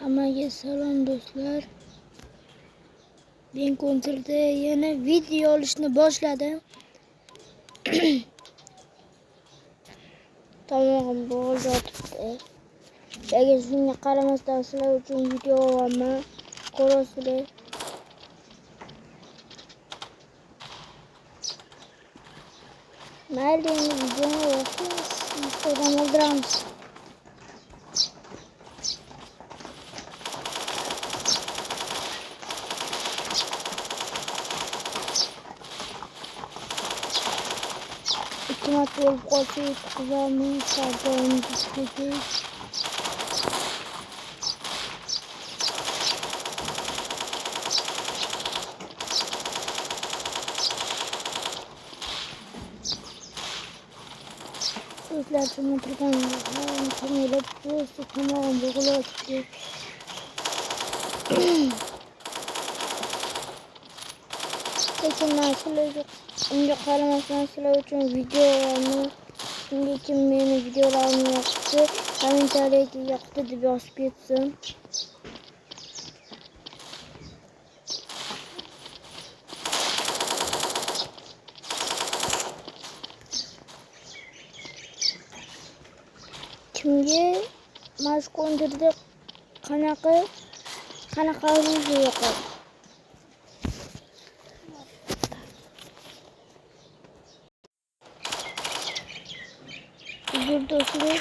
Hammaga salom do'stlar. Men konsertda yana video olishni boshladim. Tomog'im bo'g'ilib yotibdi. Lekin shunga qaramasdan sizlar uchun video olaman. Ko'rasizlar. Mayli, endi videoni o'qiymiz. Instagram oldiramiz. İkmat olup koşup kızarmayı saracağım bisikleti. Sözler tüm oturgan kamerayla burası tamam boğuluyor çıkıyor. Lekin nasıl unga qaramasdan sizlar uchun videolarni kimga kim meni videolarimni yoqdi, kommentariyaga yoqdi deb yozib ketsin. Kimga mana shu konsertda qanaqa video yoqadi? Uzun do'stlar.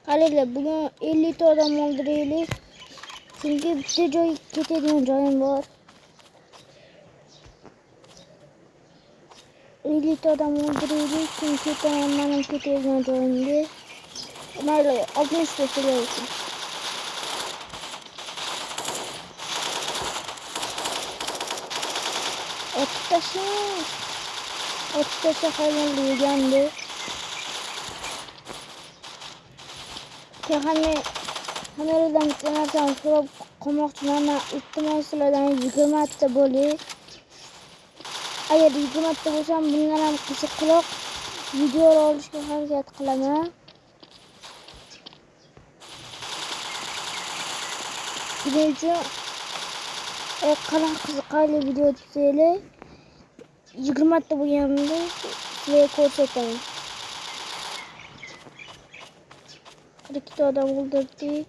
Qaranglar, bugun 50 ta odam o'ldiraylik. Chunki bitta joy ketadigan joyim bor. 50 ta odam o'ldiraylik, chunki mening ketadigan joyimga. Mayli, 60 ta sizlar uchun. Otda hayvanlı yegendi. Kameradan bitta narsani so'rab qolmoqchiman. Iltimos sizlardan 20 ta bo'ling. Agar 20 ta bo'lsam, bundan ham qiziqroq videolar olishga harakat qilaman. Buning uchun qanaqa qiziqarli video desanglar 20 ta bo'lganimda sizlarga ko'rsataman. 42 ta odam o'ldirdik.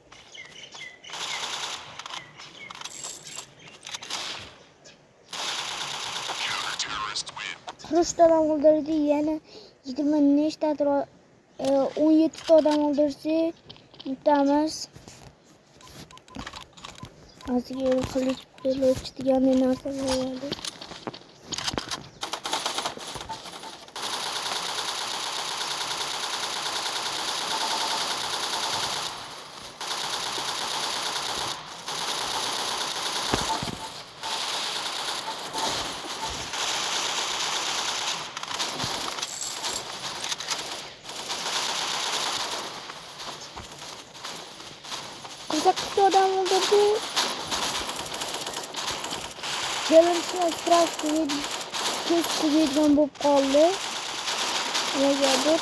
Qirq ta odam o'ldirdik. Yana 20 nechtadir 17 ta odam o'ldirsak yutamiz. Hozirga qilich belach degan narsa bo'ladi. Kırk adam öldürdü. Gelmişine biraz kuyudan bulup kaldı. Ne geldi?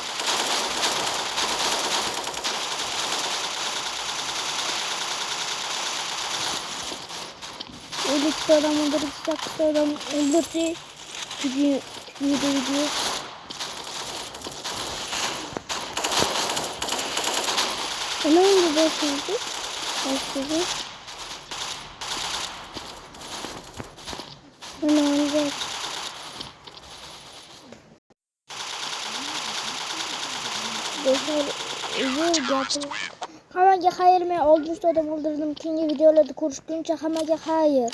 Öldürdü adam öldürdü. 8 adam öldürdü. Gidiyor. Hemen bir başladı. Önemli. Hammaga xayr, men 60 ta odam o'ldirdim. Keyingi videolarda ko'rishguncha hammaga xayr.